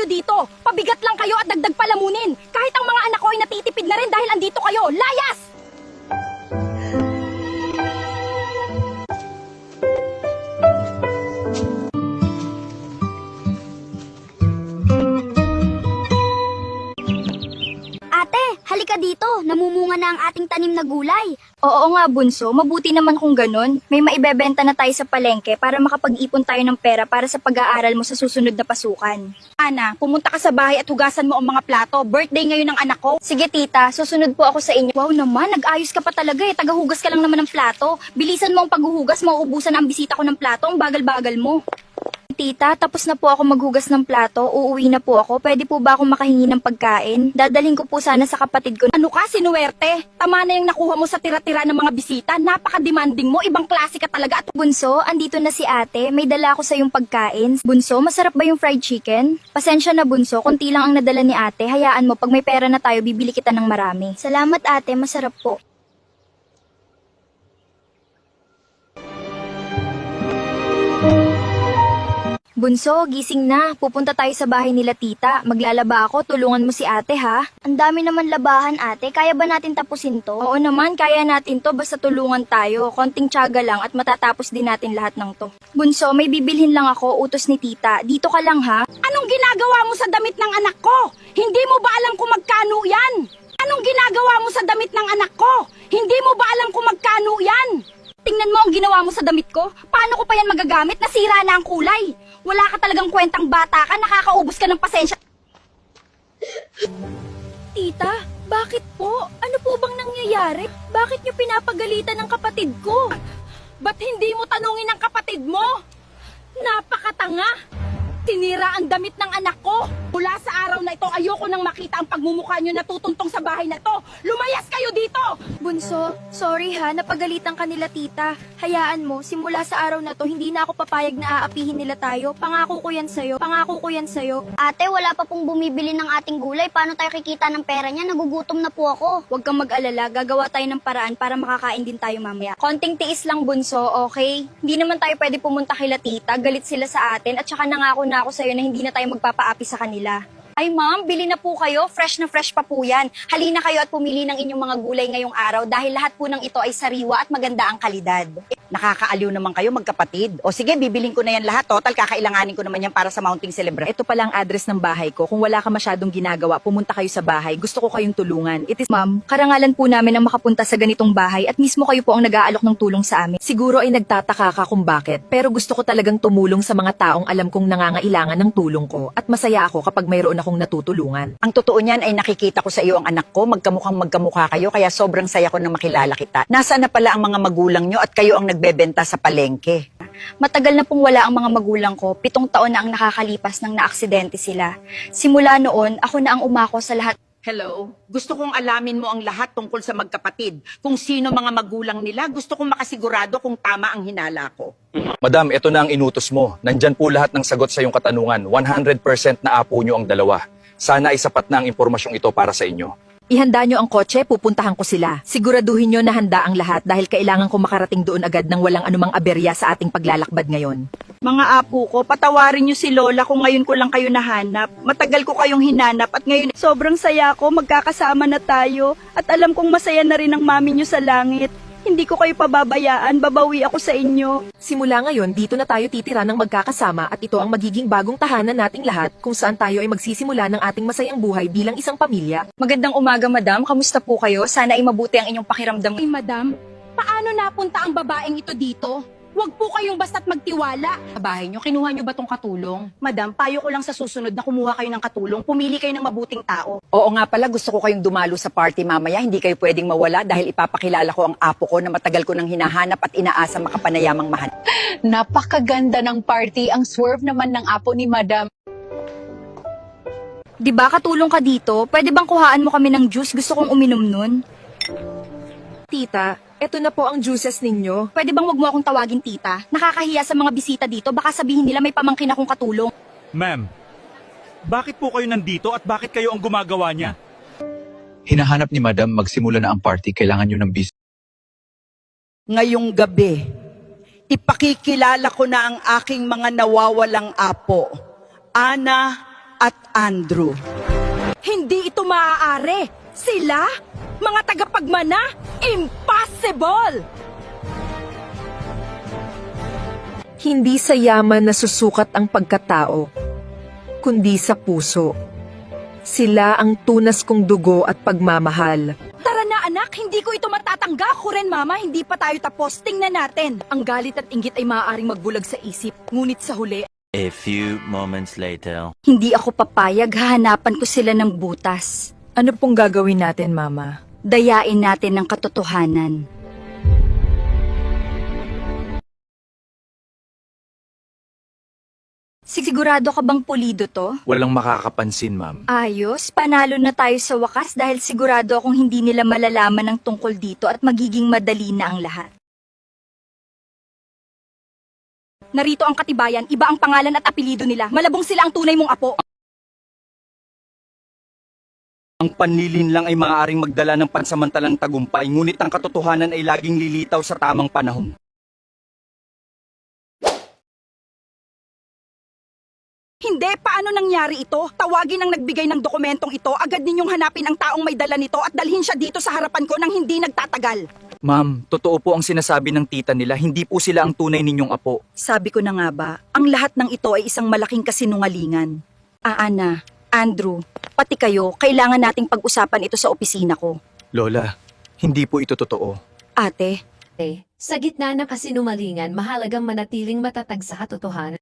kayo dito? Pabigat lang kayo at dagdag palamunin. Kahit ang mga anak ko ay natitipid na rin dahil andito kayo. Layas! Ate, halika dito. Namumunga na ang ating tanim na gulay. Oo nga, Bunso. Mabuti naman kung ganun. May maibebenta na tayo sa palengke para makapag-ipon tayo ng pera para sa pag-aaral mo sa susunod na pasukan. Ana, pumunta ka sa bahay at hugasan mo ang mga plato. Birthday ngayon ng anak ko. Sige, tita. Susunod po ako sa inyo. Wow naman, nag-ayos ka pa talaga eh. Tagahugas ka lang naman ng plato. Bilisan mo ang paghuhugas, mauubusan ang bisita ko ng plato. Ang bagal-bagal mo. Tita, tapos na po ako maghugas ng plato. Uuwi na po ako. Pwede po ba ako makahingi ng pagkain? Dadalhin ko po sana sa kapatid ko. Ano ka, sinuwerte? Tama na yung nakuha mo sa tira-tira ng mga bisita. Napaka-demanding mo. Ibang klase ka talaga. At Bunso, andito na si ate. May dala ako sa yung pagkain. Bunso, masarap ba yung fried chicken? Pasensya na, Bunso. Kunti lang ang nadala ni ate. Hayaan mo, pag may pera na tayo, bibili kita ng marami. Salamat, ate. Masarap po. Bunso, gising na. Pupunta tayo sa bahay nila tita. Maglalaba ako. Tulungan mo si ate, ha? Ang dami naman labahan, ate. Kaya ba natin tapusin to? Oo naman, kaya natin to. Basta tulungan tayo. Konting tiyaga lang at matatapos din natin lahat ng to. Bunso, may bibilhin lang ako. Utos ni tita. Dito ka lang, ha? anong ginagawa mo sa damit ng anak ko? Hindi mo ba alam kung magkano yan? Anong ginagawa mo sa damit ng anak ko? Hindi mo ba alam kung magkano yan? Tingnan mo ang ginawa mo sa damit ko. Paano ko pa yan magagamit? Nasira na ang kulay. Wala ka talagang kwentang bata ka. Nakakaubos ka ng pasensya. Tita, bakit po? Ano po bang nangyayari? Bakit niyo pinapagalitan ng kapatid ko? Ba't hindi mo tanungin ang kapatid mo? Napakatanga! Tinira ang damit ng anak ko. Mula sa araw na ito, ayoko nang makita ang pagmumukha nyo natutuntong sa bahay na to. Lumayas kayo dito! Bunso, sorry ha, napagalitan ka nila tita. Hayaan mo, simula sa araw na to, hindi na ako papayag na aapihin nila tayo. Pangako ko yan sa'yo, pangako ko yan sa'yo. Ate, wala pa pong bumibili ng ating gulay. Paano tayo kikita ng pera niya? Nagugutom na po ako. Huwag kang mag-alala, gagawa tayo ng paraan para makakain din tayo mamaya. Konting tiis lang, Bunso, okay? Hindi naman tayo pwede pumunta kila tita, galit sila sa atin, at saka nangako na ako sa'yo na hindi na tayo magpapaapi sa kanila. Ay ma'am, bili na po kayo. Fresh na fresh pa po yan. Halina kayo at pumili ng inyong mga gulay ngayong araw dahil lahat po ng ito ay sariwa at maganda ang kalidad. Nakakaaliw naman kayo magkapatid. O sige, bibiling ko na yan lahat. Total, kakailanganin ko naman yan para sa mounting celebration. Ito pala ang address ng bahay ko. Kung wala ka masyadong ginagawa, pumunta kayo sa bahay. Gusto ko kayong tulungan. Ma'am, karangalan po namin ang makapunta sa ganitong bahay at mismo kayo po ang nag-aalok ng tulong sa amin. Siguro ay nagtataka ka kung bakit, pero gusto ko talagang tumulong sa mga taong alam kong nangangailangan ng tulong ko at masaya ako kapag mayroon akong natutulungan. Ang totoo niyan ay nakikita ko sa iyo ang anak ko. Magkamukhang magkamukha kayo, kaya sobrang saya ko na makilala kita. Nasaan na pala ang mga magulang nyo at kayo ang nagbebenta sa palengke? Matagal na pong wala ang mga magulang ko. 7 taon na ang nakakalipas nang naaksidente sila. Simula noon, ako na ang umako sa lahat. Hello? Gusto kong alamin mo ang lahat tungkol sa magkapatid. Kung sino mga magulang nila, gusto kong makasigurado kung tama ang hinala ko. Madam, ito na ang inutos mo. Nandyan po lahat ng sagot sa iyong katanungan. 100% na apo nyo ang dalawa. Sana ay sapat na ang impormasyong ito para sa inyo. Ihanda nyo ang kotse, pupuntahan ko sila. Siguraduhin nyo na handa ang lahat dahil kailangan ko makarating doon agad nang walang anumang aberya sa ating paglalakbad ngayon. Mga apo ko, patawarin niyo si Lola kung ngayon ko lang kayo nahanap. Matagal ko kayong hinanap at ngayon sobrang saya ko, magkakasama na tayo. At alam kong masaya na rin ang mami niyo sa langit. Hindi ko kayo pababayaan, babawi ako sa inyo. Simula ngayon, dito na tayo titira ng magkakasama at ito ang magiging bagong tahanan nating lahat kung saan tayo ay magsisimula ng ating masayang buhay bilang isang pamilya. Magandang umaga, madam. Kamusta po kayo? Sana ay mabuti ang inyong pakiramdam. Ay, madam, paano napunta ang babaeng ito dito? Huwag po kayong basta't magtiwala. Sa bahay nyo, kinuha nyo ba tong katulong? Madam, payo ko lang sa susunod na kumuha kayo ng katulong. Pumili kayo ng mabuting tao. Oo nga pala, gusto ko kayong dumalo sa party mamaya. Hindi kayo pwedeng mawala dahil ipapakilala ko ang apo ko na matagal ko nang hinahanap at inaasa makapanayamang mahal. Napakaganda ng party. Ang swerve naman ng apo ni Madam. Di ba katulong ka dito? Pwede bang kuhaan mo kami ng juice? Gusto kong uminom nun. Tita, eto na po ang juices ninyo. Pwede bang wag mo akong tawagin tita? Nakakahiya sa mga bisita dito. Baka sabihin nila may pamangkin akong katulong. Ma'am, bakit po kayo nandito at bakit kayo ang gumagawa niya? Hinahanap ni Madam magsimula na ang party, kailangan nyo ng bis. Ngayong gabi, ipakikilala ko na ang aking mga nawawalang apo. Ana, at Andrew. Hindi ito maaari. Sila? Mga tagapagmana? Impossible! Hindi sa yaman nasusukat ang pagkatao, kundi sa puso. Sila ang tunas kong dugo at pagmamahal. Tara na anak, hindi ko ito matatanggap. Ako rin mama, hindi pa tayo tapos. Tingnan natin. Ang galit at inggit ay maaaring magbulag sa isip. Ngunit sa huli, A few moments later. Hindi ako papayag, hahanapan ko sila ng butas. Ano pong gagawin natin, Mama? Dayain natin ang katotohanan. Sigurado ka bang pulido to? Walang makakapansin, ma'am. Ayos, panalo na tayo sa wakas dahil sigurado akong hindi nila malalaman ang tungkol dito at magiging madali na ang lahat. Narito ang katibayan, iba ang pangalan at apelido nila. Malabong sila ang tunay mong apo. Ang panlilin lang ay maaaring magdala ng pansamantalang tagumpay, ngunit ang katotohanan ay laging lilitaw sa tamang panahon. hindi, paano nangyari ito? Tawagin ang nagbigay ng dokumentong ito, agad ninyong hanapin ang taong may dala nito at dalhin siya dito sa harapan ko nang hindi nagtatagal. Ma'am, totoo po ang sinasabi ng tita nila, hindi po sila ang tunay ninyong apo. Sabi ko na nga ba, ang lahat ng ito ay isang malaking kasinungalingan. Ana, Andrew, pati kayo, kailangan nating pag-usapan ito sa opisina ko. Lola, hindi po ito totoo. Ate, Sa gitna ng kasinungalingan, mahalagang manatiling matatag sa katotohanan.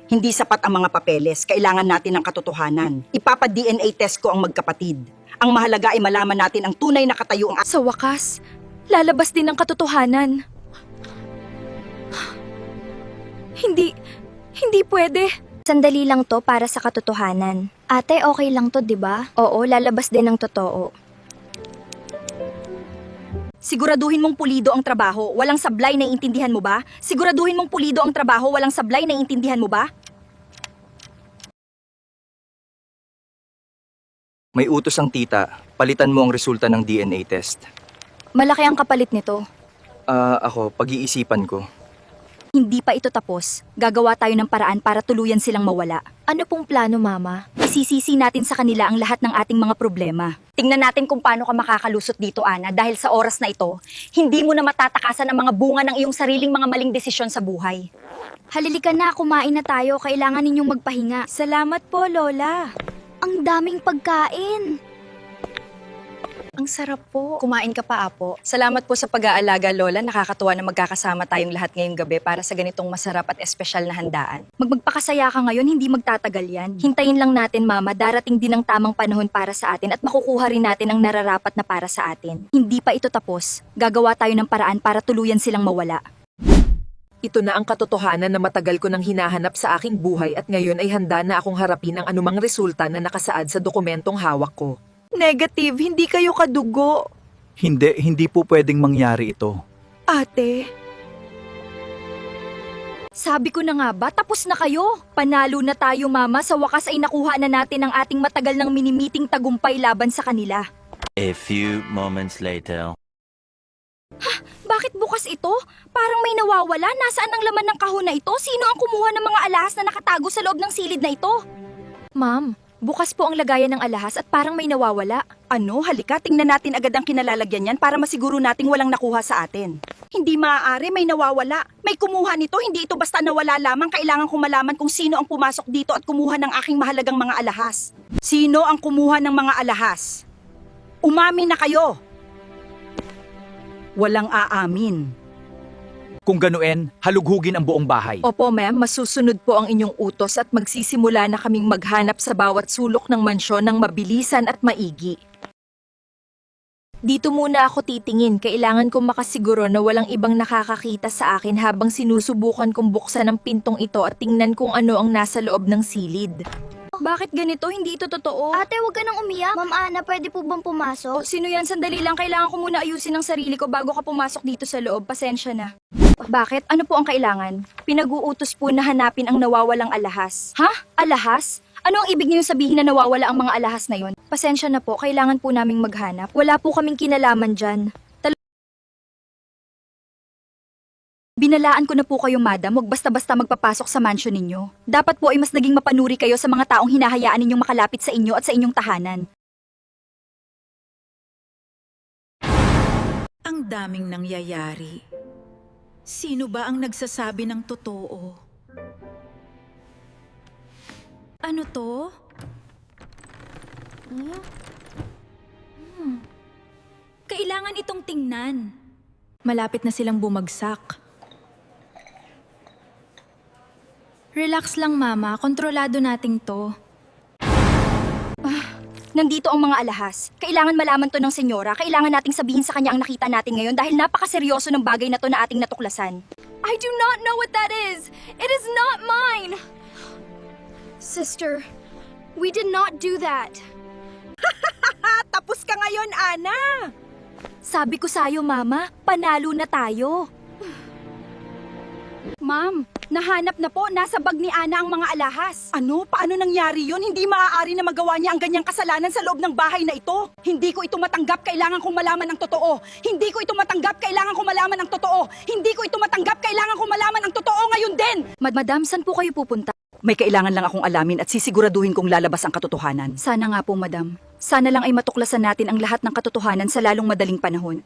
Hindi sapat ang mga papeles, kailangan natin ng katotohanan. Ipapa-DNA test ko ang magkapatid. Ang mahalaga ay malaman natin ang tunay na katayuang Sa wakas, lalabas din ang katotohanan. Hindi pwede. Sandali lang to para sa katotohanan. Ate, okay lang to, di ba? Oo, lalabas din ang totoo. siguraduhin mong pulido ang trabaho, walang sablay, naiintindihan mo ba? Siguraduhin mong pulido ang trabaho, walang sablay, naiintindihan mo ba? May utos ang tita, palitan mo ang resulta ng DNA test. Malaki ang kapalit nito. Ako, pag-iisipan ko. Hindi pa ito tapos. Gagawa tayo ng paraan para tuluyan silang mawala. Ano pong plano, Mama? Isisisi natin sa kanila ang lahat ng ating mga problema. Tingnan natin kung paano ka makakalusot dito, Ana, dahil sa oras na ito, hindi mo na matatakasan ang mga bunga ng iyong sariling mga maling desisyon sa buhay. Halilikan na, kumain na tayo. Kailangan ninyong magpahinga. Salamat po, Lola. Ang daming pagkain. Ang sarap po. Kumain ka pa, Apo. Salamat po sa pag-aalaga, Lola. Nakakatuwa na magkakasama tayong lahat ngayong gabi para sa ganitong masarap at espesyal na handaan. Magpakasaya ka ngayon, hindi magtatagal yan. Hintayin lang natin, Mama, darating din ang tamang panahon para sa atin at makukuha rin natin ang nararapat na para sa atin. Hindi pa ito tapos. Gagawa tayo ng paraan para tuluyan silang mawala. Ito na ang katotohanan na matagal ko nang hinahanap sa aking buhay at ngayon ay handa na akong harapin ang anumang resulta na nakasaad sa dokumentong hawak ko. Negative, hindi kayo kadugo. Hindi po pwedeng mangyari ito. Ate, Sabi ko na nga ba, tapos na kayo. Panalo na tayo, Mama. Sa wakas ay nakuha na natin ang ating matagal ng minimiting tagumpay laban sa kanila. A few moments later. Bakit bukas ito? Parang may nawawala. Nasaan ang laman ng kahon na ito? Sino ang kumuha ng mga alahas na nakatago sa loob ng silid na ito? Ma'am, bukas po ang lagayan ng alahas at parang may nawawala. ano, halika, tingnan natin agad ang kinalalagyan yan para masiguro nating walang nakuha sa atin. Hindi maaari, may nawawala. May kumuha nito, hindi ito basta nawala lamang. Kailangan kong malaman kung sino ang pumasok dito at kumuha ng aking mahalagang mga alahas. Sino ang kumuha ng mga alahas? Umamin na kayo! Walang aamin. Kung ganuin, halughugin ang buong bahay. Opo, ma'am. Masusunod po ang inyong utos at magsisimula na kaming maghanap sa bawat sulok ng mansyon ng mabilisan at maigi. Dito muna ako titingin. Kailangan kong makasiguro na walang ibang nakakakita sa akin habang sinusubukan kong buksan ang pintong ito at tingnan kung ano ang nasa loob ng silid. Bakit ganito? Hindi ito totoo. Ate, huwag ka nang umiyak. Ma'am Ana, pwede po bang pumasok? Sino yan? Sandali lang. Kailangan ko muna ayusin ang sarili ko bago ka pumasok dito sa loob. Pasensya na. Bakit? Ano po ang kailangan? Pinag-uutos po na hanapin ang nawawalang alahas. Ha? Alahas? Ano ang ibig niyong sabihin na nawawala ang mga alahas na yon? Pasensya na po. Kailangan po naming maghanap. Wala po kaming kinalaman dyan. Binalaan ko na po kayo, madam, huwag basta-basta magpapasok sa mansion ninyo. Dapat po ay mas naging mapanuri kayo sa mga taong hinahayaan ninyong makalapit sa inyo at sa inyong tahanan. Ang daming nangyayari. Sino ba ang nagsasabi ng totoo? Ano to? Kailangan itong tingnan. Malapit na silang bumagsak. Relax lang, Mama. Kontrolado nating to. Nandito ang mga alahas. Kailangan malaman to ng senyora. Kailangan nating sabihin sa kanya ang nakita natin ngayon dahil napakaseryoso ng bagay na to na ating natuklasan. I do not know what that is. It is not mine. Sister, we did not do that. Tapos ka ngayon, Ana! Sabi ko sa'yo, Mama, panalo na tayo. Ma'am, nahanap na po. Nasa bag ni Ana ang mga alahas. Ano? Paano nangyari yon? Hindi maaari na magawa niya ang ganyang kasalanan sa loob ng bahay na ito. Hindi ko ito matanggap. Kailangan kong malaman ang totoo. Hindi ko ito matanggap. Kailangan kong malaman ang totoo. Hindi ko ito matanggap. Kailangan kong malaman ang totoo ngayon din. Madam, saan po kayo pupunta? May kailangan lang akong alamin at sisiguraduhin kong lalabas ang katotohanan. Sana nga po, madam. Sana lang ay matuklasan natin ang lahat ng katotohanan sa lalong madaling panahon.